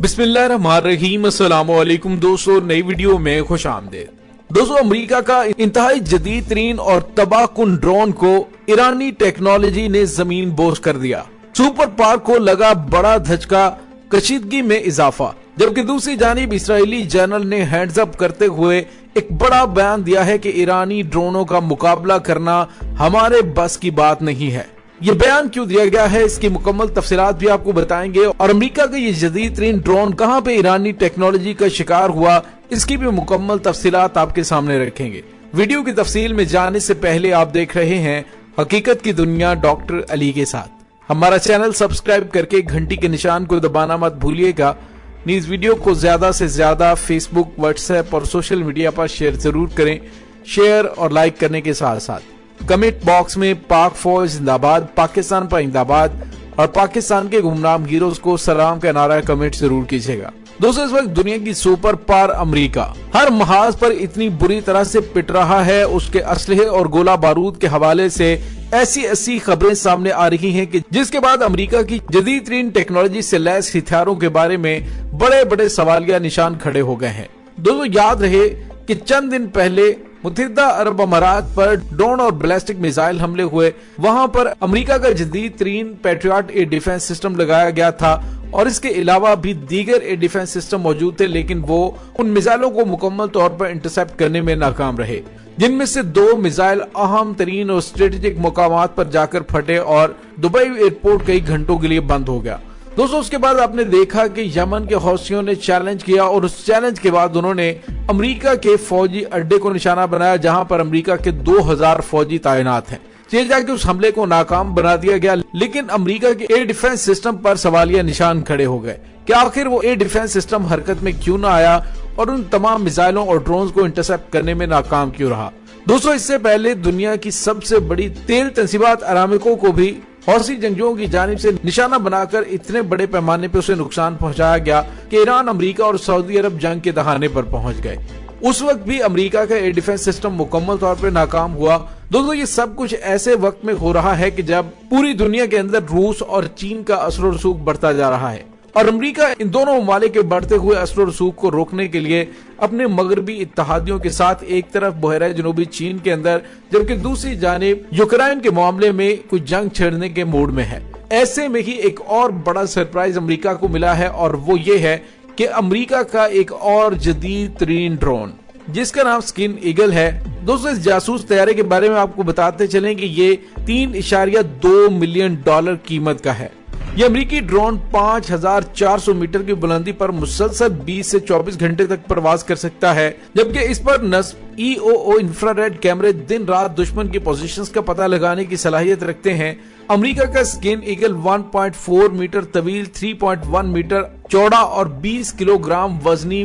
बिस्मिल्लाहिर्रहमानिर्रहीम। अस्सलाम वालेकुम दोस्तों, नई वीडियो में खुश आमदीद। दोस्तों, अमेरिका का इंतहाई जदीद तरीन और तबाहकुन ड्रोन को ईरानी टेक्नोलॉजी ने जमीन बोस कर दिया। सुपर पावर को लगा बड़ा धचका, कशीदगी में इजाफा। जबकि दूसरी जानिब इसराइली जनरल ने हैंड्स अप करते हुए एक बड़ा बयान दिया है कि ईरानी ड्रोनों का मुकाबला करना हमारे बस की बात नहीं है। ये बयान क्यों दिया गया है, इसकी मुकम्मल तफसीलात भी आपको बताएंगे और अमेरिका का ये जदीद तरीन ड्रोन कहां पे ईरानी टेक्नोलॉजी का शिकार हुआ, इसकी भी मुकम्मल तफसीलात आपके सामने रखेंगे। वीडियो की तफसील में जाने से पहले आप देख रहे हैं हकीकत की दुनिया डॉक्टर अली के साथ। हमारा चैनल सब्सक्राइब करके घंटी के निशान को दबाना मत भूलिएगा। इस वीडियो को ज्यादा से ज्यादा फेसबुक, व्हाट्सएप और सोशल मीडिया पर शेयर जरूर करें। शेयर और लाइक करने के साथ साथ कमेंट बॉक्स में पाक फौज जिंदाबाद, पाकिस्तान पर जिंदाबाद और पाकिस्तान के गुमनाम हीरोज को सलाम का नारा कमेंट जरूर कीजिएगा। दोस्तों, इस वक्त दुनिया की सुपर पावर अमेरिका हर महाज पर इतनी बुरी तरह से पिट रहा है, उसके असलहे और गोला बारूद के हवाले से ऐसी खबरें सामने आ रही हैं कि जिसके बाद अमेरिका की जदीद तरीन टेक्नोलॉजी से लैस हथियारों के बारे में बड़े बड़े सवालिया निशान खड़े हो गए हैं। दोस्तों, याद रहे कि चंद दिन पहले मुत्तहिदा अरब अमारात पर ड्रोन और बैलिस्टिक मिसाइल हमले हुए। वहां पर अमेरिका का जदीद तरीन पैट्रियट एयर डिफेंस सिस्टम लगाया गया था और इसके अलावा भी दीगर एयर डिफेंस सिस्टम मौजूद थे, लेकिन वो उन मिसाइलों को मुकम्मल तौर पर इंटरसेप्ट करने में नाकाम रहे, जिनमें से 2 मिसाइल अहम तरीन और स्ट्रेटेजिक मुकामात पर जाकर फटे और दुबई एयरपोर्ट कई घंटों के लिए बंद हो गया। दोस्तों, उसके बाद आपने देखा कि यमन के हौसियों ने चैलेंज किया और उस चैलेंज के बाद उन्होंने अमेरिका के फौजी अड्डे को निशाना बनाया, जहां पर अमेरिका के 2000 फौजी तैनात हैं। चल जाके उस हमले को नाकाम बना दिया गया, लेकिन अमेरिका के एयर डिफेंस सिस्टम पर सवालिया निशान खड़े हो गए कि आखिर वो एयर डिफेंस सिस्टम हरकत में क्यों ना आया और उन तमाम मिसाइलों और ड्रोन को इंटरसेप्ट करने में नाकाम क्यों रहा। दोस्तों, इससे पहले दुनिया की सबसे बड़ी तेल तंसीबात अरामिको को भी हौसी जंगजुओं की जानिब से निशाना बनाकर इतने बड़े पैमाने पर उसे नुकसान पहुंचाया गया कि ईरान, अमेरिका और सऊदी अरब जंग के दहाने पर पहुंच गए। उस वक्त भी अमेरिका का एयर डिफेंस सिस्टम मुकम्मल तौर पर नाकाम हुआ। दोस्तों, ये सब कुछ ऐसे वक्त में हो रहा है कि जब पूरी दुनिया के अंदर रूस और चीन का असर और रसूख बढ़ता जा रहा है और अमेरिका इन दोनों ममालिक के बढ़ते हुए असर और रसूख को रोकने के लिए अपने मगरबी इत्तहादियों के साथ एक तरफ बहरा जनूबी चीन के अंदर, जबकि दूसरी जानिब यूक्रेन के मामले में कुछ जंग छेड़ने के मूड में है। ऐसे में ही एक और बड़ा सरप्राइज अमेरिका को मिला है और वो ये है कि अमेरिका का एक और जदीद तरीन ड्रोन जिसका नाम स्किन ईगल है। दोस्तों, इस जासूस तैयारे के बारे में आपको बताते चलें कि ये $3.2 मिलियन कीमत का है। ये अमेरिकी ड्रोन 5400 मीटर की बुलंदी पर मुसलसल 20 से 24 घंटे तक प्रवास कर सकता है, जबकि इस पर नस्ब EOO इंफ्रारेड कैमरे दिन रात दुश्मन की पोजीशंस का पता लगाने की सलाहियत रखते हैं। अमेरिका का स्किन ईगल 1.4 मीटर तवील, 3.1 मीटर चौड़ा और 20 किलोग्राम वजनी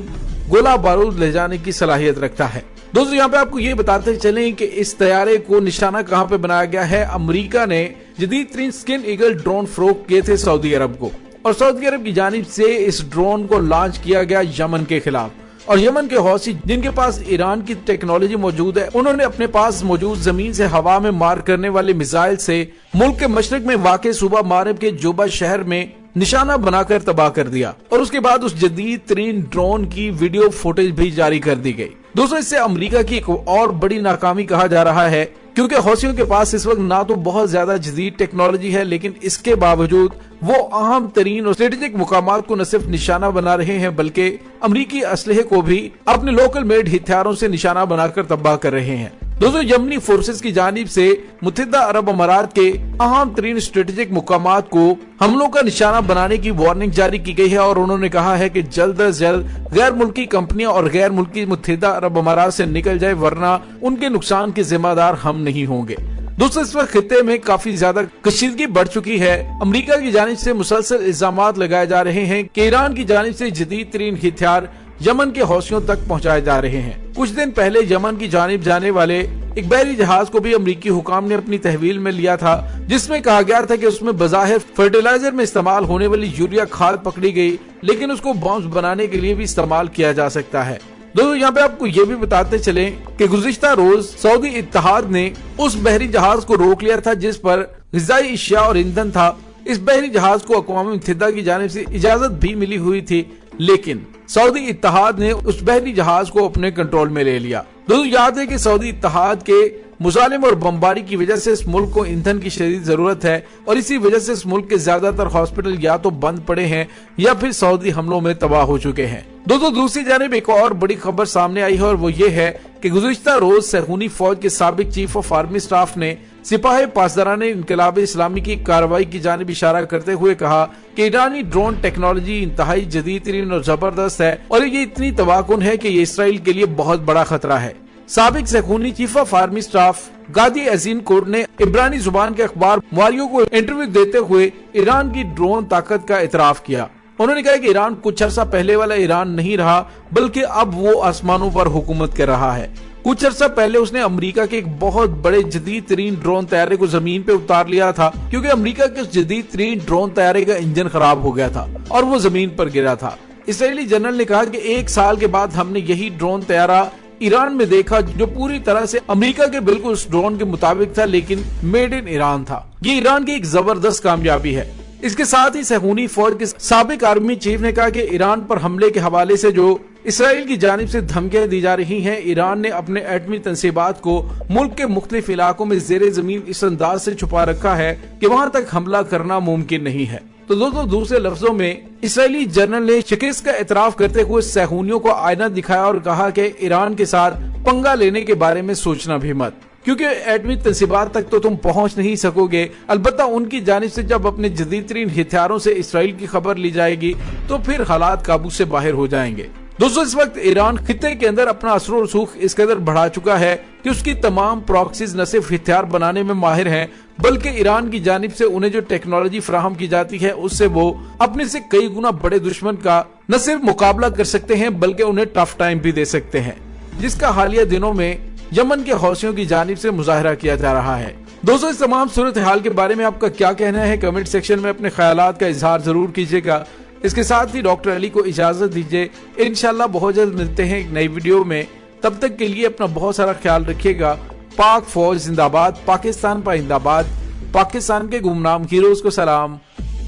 गोला बारूद ले जाने की सलाहियत रखता है। दोस्तों, यहाँ पे आपको ये बताते चलें कि इस तैयारे को निशाना कहाँ पे बनाया गया है। अमेरिका ने जदीद तरीन स्किन ईगल ड्रोन फरोख्त किए थे सऊदी अरब को और सऊदी अरब की जानिब से इस ड्रोन को लॉन्च किया गया यमन के खिलाफ। और यमन के हौसी जिनके पास ईरान की टेक्नोलॉजी मौजूद है, उन्होंने अपने पास मौजूद जमीन से हवा में मार करने वाले मिसाइल से मुल्क के मशरक में वाक़ सूबा मारब के जोबा शहर में निशाना बनाकर तबाह कर दिया और उसके बाद उस जदीद तरीन ड्रोन की वीडियो फुटेज भी जारी कर दी गई। दोस्तों, इससे अमेरिका की एक और बड़ी नाकामी कहा जा रहा है, क्योंकि हौसियों के पास इस वक्त ना तो बहुत ज्यादा जदीद टेक्नोलॉजी है, लेकिन इसके बावजूद वो अहम तरीन और स्ट्रेटेजिक मुकामात को न सिर्फ निशाना बना रहे हैं, बल्कि अमेरिकी असलहे को भी अपने लोकल मेड हथियारों से निशाना बनाकर तबाह कर रहे हैं। दोस्तों, यमनी फोर्सेस की जानिब से मुत्तहिदा अरब अमारात के अहम तरीन स्ट्रेटेजिक मुकामात को हमलों का निशाना बनाने की वार्निंग जारी की गई है और उन्होंने कहा है कि जल्द अज जल्द गैर मुल्की कंपनियां और गैर मुल्की मुत्तहिदा अरब अमारात से निकल जाए, वरना उनके नुकसान के जिम्मेदार हम नहीं होंगे। दोस्तों, इस वक्त खित्ते में काफी ज्यादा कशीदगी बढ़ चुकी है। अमेरिका की जानिब से मुसलसल इल्जामात लगाए जा रहे हैं कि ईरान की जानिब से जदीद तरीन हथियार यमन के हौसियों तक पहुंचाए जा रहे हैं। कुछ दिन पहले यमन की जानिब जाने वाले एक बहरी जहाज को भी अमेरिकी हुकाम ने अपनी तहवील में लिया था, जिसमें कहा गया था कि उसमें बज़ाहिर फर्टिलाइजर में इस्तेमाल होने वाली यूरिया खाद पकड़ी गई, लेकिन उसको बॉम्ब बनाने के लिए भी इस्तेमाल किया जा सकता है। दोस्तों, यहाँ पे आपको ये भी बताते चलें कि गुज़िश्ता रोज सऊदी इत्तेहाद ने उस बहरी जहाज को रोक लिया था जिस पर ग़िज़ाई अशिया और ईंधन था। इस बहरी जहाज को अक़वाम मुत्तहिदा की जानिब से इजाजत भी मिली हुई थी, लेकिन सऊदी इत्तेहाद ने उस बहरी जहाज को अपने कंट्रोल में ले लिया। दोस्तों याद है कि सऊदी इत्तेहाद के मुजालिम और बमबारी की वजह से इस मुल्क को ईंधन की शदीद जरूरत है और इसी वजह से इस मुल्क के ज्यादातर हॉस्पिटल या तो बंद पड़े हैं या फिर सऊदी हमलों में तबाह हो चुके हैं। दोस्तों दूसरी जानिब एक और बड़ी खबर सामने आई है और वो ये है कि गुज़िश्ता रोज सहूनी फौज के साबिक चीफ ऑफ आर्मी स्टाफ ने सिपाही पासदारान इनकलाब इस्लामी की कार्रवाई की जानिब इशारा करते हुए कहा कि ईरानी ड्रोन टेक्नोलॉजी इंतहाई जदीद तरीन और जबरदस्त है और ये इतनी तबाहकुन है कि ये इसराइल के लिए बहुत बड़ा खतरा है। साबिक सहूनी चीफ ऑफ आर्मी स्टाफ गादी अजीनकोर ने इब्रानी जुबान के अखबार मुआरियो को इंटरव्यू देते हुए ईरान की ड्रोन ताकत का इतराफ किया। उन्होंने कहा कि ईरान कुछ अर्सा पहले वाला ईरान नहीं रहा बल्कि अब वो आसमानों पर हुकूमत कर रहा है। कुछ अर्सा पहले उसने अमेरिका के एक बहुत बड़े जदीद तरीन ड्रोन तैयारे को जमीन पे उतार लिया था क्योंकि अमेरिका के उस जदीद तरीन ड्रोन तैयारे का इंजन खराब हो गया था और वो जमीन पर गिरा था। इसराइली जनरल ने कहा कि 1 साल के बाद हमने यही ड्रोन तैयारा ईरान में देखा जो पूरी तरह से अमेरिका के बिल्कुल उस ड्रोन के मुताबिक था लेकिन मेड इन ईरान था। ये ईरान की एक जबरदस्त कामयाबी है। इसके साथ ही सहूनी फौज के साबिक आर्मी चीफ ने कहा कि ईरान पर हमले के हवाले से जो इसराइल की जानिब से धमकियां दी जा रही हैं, ईरान ने अपने एटमी तंसीबात को मुल्क के मुख्तलिफ इलाकों में जेर जमीन इस अंदाज से छुपा रखा है कि वहां तक हमला करना मुमकिन नहीं है। तो दोस्तों दूसरे लफ्जों में इसराइली जनरल ने शिकस्त का एतराफ करते हुए सहूनियों को आईना दिखाया और कहा कि ईरान के साथ पंगा लेने के बारे में सोचना भी मत, क्योंकि एटमी तंसीबात तक तो तुम पहुंच नहीं सकोगे। अलबत्ता उनकी जानिब से जब अपने जदीद तरीन हथियारों से इसराइल की खबर ली जाएगी तो फिर हालात काबू से बाहर हो जाएंगे। दोस्तों इस वक्त ईरान खित्ते के अंदर अपना असर और रसूख इस कदर बढ़ा चुका है कि उसकी तमाम प्रॉक्सीज न सिर्फ हथियार बनाने में माहिर हैं बल्कि ईरान की जानिब से उन्हें जो टेक्नोलॉजी फराहम की जाती है उससे वो अपने से कई गुना बड़े दुश्मन का न सिर्फ मुकाबला कर सकते हैं बल्कि उन्हें टफ टाइम भी दे सकते हैं, जिसका हालिया दिनों में यमन के हौसियों की जानिब से मुजाहरा किया जा रहा है। दोस्तों इस तमाम सूरत हाल के बारे में आपका क्या कहना है, कमेंट सेक्शन में अपने ख्यालात का इजहार जरूर कीजिएगा। इसके साथ ही डॉक्टर अली को इजाजत दीजिए। इंशाल्लाह बहुत जल्द मिलते हैं एक नई वीडियो में। तब तक के लिए अपना बहुत सारा ख्याल रखिएगा। पाक फौज जिंदाबाद, पाकिस्तान पाइंदाबाद, पाकिस्तान के गुमनाम हीरोज को सलाम,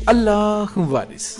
अल्लाह वारिस।